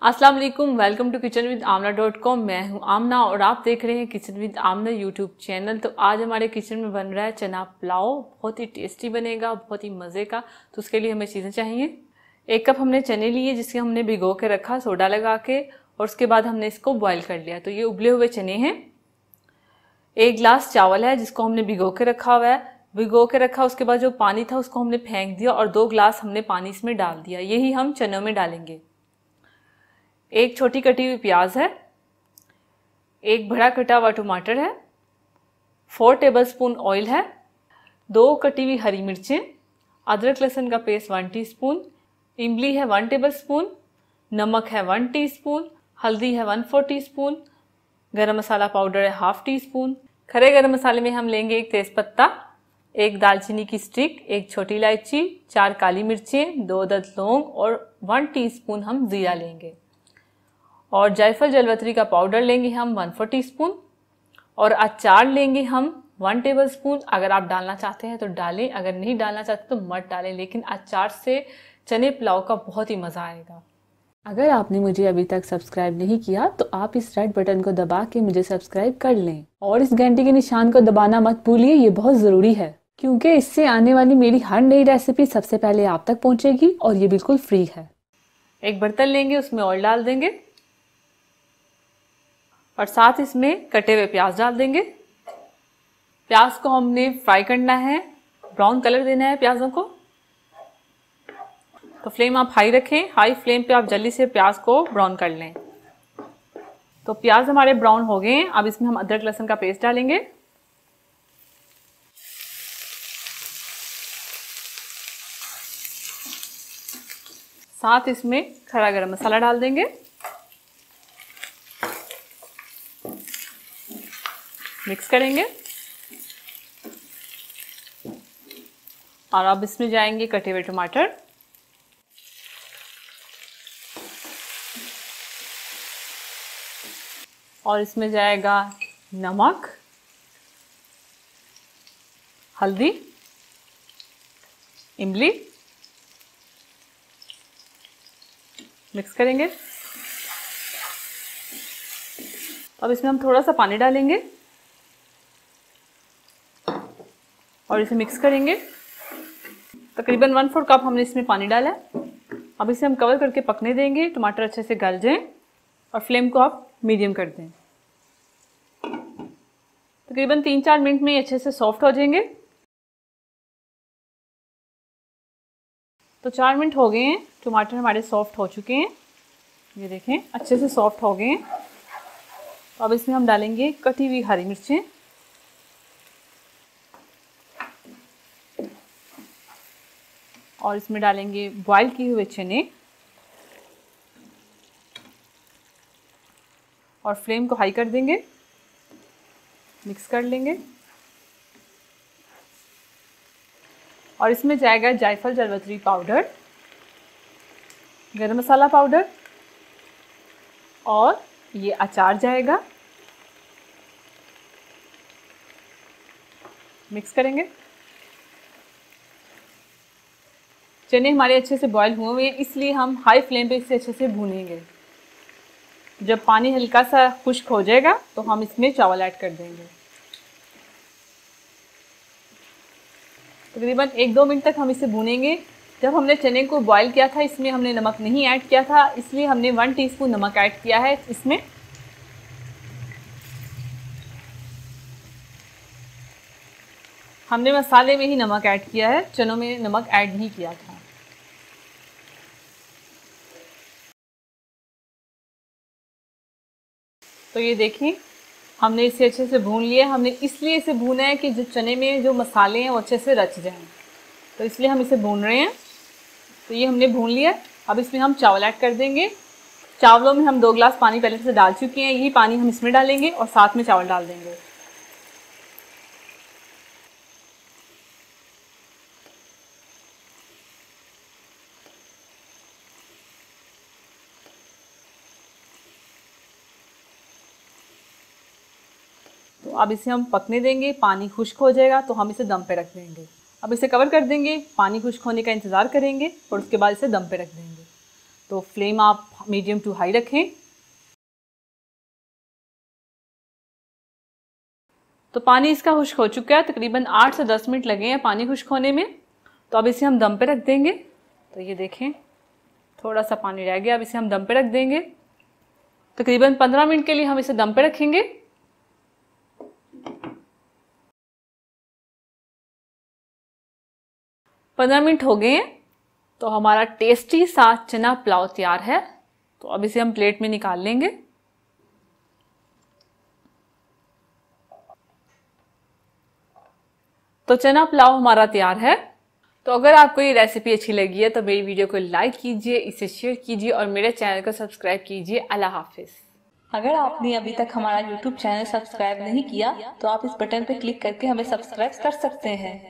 अस्सलाम वालेकुम, welcome to kitchenwithamna.com। मैं हूं आमना और आप देख रहे हैं kitchen with Amna YouTube channel. तो आज हमारे किचन में बन रहा है चना पुलाव। बहुत ही टेस्टी बनेगा, बहुत ही मज़े का। तो उसके लिए हमें चीज़ें चाहिए। 1 कप हमने चने लिए जिसके हमने भिगो के रखा सोडा लगा के, और उसके बाद हमने इसको बॉयल कर लिया। तो ये उबले हुए चने हैं। 1 गिलास चावल है जिसको हमने भिगो के रखा हुआ है। भिगो के रखा, उसके बाद जो पानी था उसको हमने फेंक दिया और 2 गिलास हमने पानी इसमें डाल दिया। यही हम चनों में डालेंगे। 1 छोटी कटी हुई प्याज है, 1 बड़ा कटा हुआ टमाटर है, 4 टेबलस्पून ऑयल है, 2 कटी हुई हरी मिर्चें, अदरक लहसुन का पेस्ट 1 टीस्पून, इमली है 1 टेबलस्पून, नमक है 1 टीस्पून, हल्दी है 1/4 टीस्पून, गरम मसाला पाउडर है 1/2 टीस्पून। खड़े गरम मसाले में हम लेंगे 1 तेज़पत्ता, 1 दालचीनी की स्टिक, 1 छोटी इलायची, 4 काली मिर्चें, 2 अदद लौंग और 1 टीस्पून हम जीरा लेंगे। और जायफल जलवतरी का पाउडर लेंगे हम 1/4 टीस्पून। और अचार लेंगे हम 1 टेबलस्पून। अगर आप डालना चाहते हैं तो डालें, अगर नहीं डालना चाहते तो मत डालें, लेकिन अचार से चने पुलाव का बहुत ही मज़ा आएगा। अगर आपने मुझे अभी तक सब्सक्राइब नहीं किया तो आप इस रेड बटन को दबा के मुझे सब्सक्राइब कर लें और इस घंटी के निशान को दबाना मत भूलिए, ये बहुत ज़रूरी है क्योंकि इससे आने वाली मेरी हर नई रेसिपी सबसे पहले आप तक पहुंचेगी और ये बिल्कुल फ्री है। 1 बर्तन लेंगे, उसमें ऑयल डाल देंगे और साथ इसमें कटे हुए प्याज डाल देंगे। प्याज को हमने फ्राई करना है, ब्राउन कलर देना है प्याजों को। तो फ्लेम आप हाई रखें, हाई फ्लेम पे आप जल्दी से प्याज को ब्राउन कर लें। तो प्याज हमारे ब्राउन हो गए हैं। अब इसमें हम अदरक लहसुन का पेस्ट डालेंगे, साथ इसमें खड़ा गरम मसाला डाल देंगे, मिक्स करेंगे और अब इसमें जाएंगे कटे हुए टमाटर, और इसमें जाएगा नमक, हल्दी, इमली, मिक्स करेंगे। अब इसमें हम थोड़ा सा पानी डालेंगे और इसे मिक्स करेंगे। तकरीबन 1/4 कप हमने इसमें पानी डाला है। अब इसे हम कवर करके पकने देंगे, टमाटर अच्छे से गल जाएं और फ्लेम को आप मीडियम कर दें। तकरीबन 3-4 मिनट में ये अच्छे से सॉफ्ट हो जाएंगे। तो 4 मिनट हो गए हैं, टमाटर हमारे सॉफ्ट हो चुके हैं। ये देखें अच्छे से सॉफ्ट हो गए हैं। तो अब इसमें हम डालेंगे कटी हुई हरी मिर्चें, और इसमें डालेंगे बॉयल किए हुए चने और फ्लेम को हाई कर देंगे, मिक्स कर लेंगे। और इसमें जाएगा जायफल जलवतरी पाउडर, गरम मसाला पाउडर और ये अचार जाएगा। मिक्स करेंगे। चने हमारे अच्छे से बॉयल हुए हैं, इसलिए हम हाई फ्लेम पे इसे अच्छे से भूनेंगे। जब पानी हल्का सा खुश्क हो जाएगा तो हम इसमें चावल ऐड कर देंगे। तकरीबन 1-2 मिनट तक हम इसे भूनेंगे। जब हमने चने को बॉयल किया था इसमें हमने नमक नहीं ऐड किया था, इसलिए हमने 1 टीस्पून नमक ऐड किया है इसमें। हमने मसाले में ही नमक ऐड किया है, चनों में नमक ऐड नहीं किया था। तो ये देखिए हमने इसे अच्छे से भून लिया। हमने इसलिए इसे भूना है कि जो चने में जो मसाले हैं वो अच्छे से रच जाएं, तो इसलिए हम इसे भून रहे हैं। तो ये हमने भून लिया। अब इसमें हम चावल ऐड कर देंगे। चावलों में हम 2 गिलास पानी पहले से डाल चुके हैं, यही पानी हम इसमें डालेंगे और साथ में चावल डाल देंगे। तो अब इसे हम पकने देंगे। पानी खुश्क हो जाएगा तो हम इसे दम पे रख देंगे। अब इसे कवर कर देंगे, पानी खुश्क होने का इंतज़ार करेंगे और उसके बाद इसे दम पे रख देंगे। तो फ्लेम आप मीडियम टू हाई रखें। तो पानी इसका खुश्क हो चुका है, तकरीबन 8 से 10 मिनट लगे हैं पानी खुश्क होने में। तो अब इसे हम दम पे रख देंगे। तो ये देखें थोड़ा सा पानी रह गया, अब इसे हम दम पे रख देंगे। तकरीबन 15 मिनट के लिए हम इसे दम पे रखेंगे। पंद्रह मिनट हो गए हैं, तो हमारा टेस्टी सा चना पुलाव तैयार है। तो अब इसे हम प्लेट में निकाल लेंगे। तो चना पुलाव हमारा तैयार है। तो अगर आपको ये रेसिपी अच्छी लगी है तो मेरी वीडियो को लाइक कीजिए, इसे शेयर कीजिए और मेरे चैनल को सब्सक्राइब कीजिए। अल्लाह हाफिज। अगर आपने अभी तक हमारा YouTube चैनल सब्सक्राइब नहीं किया तो आप इस बटन पर क्लिक करके हमें सब्सक्राइब कर सकते हैं।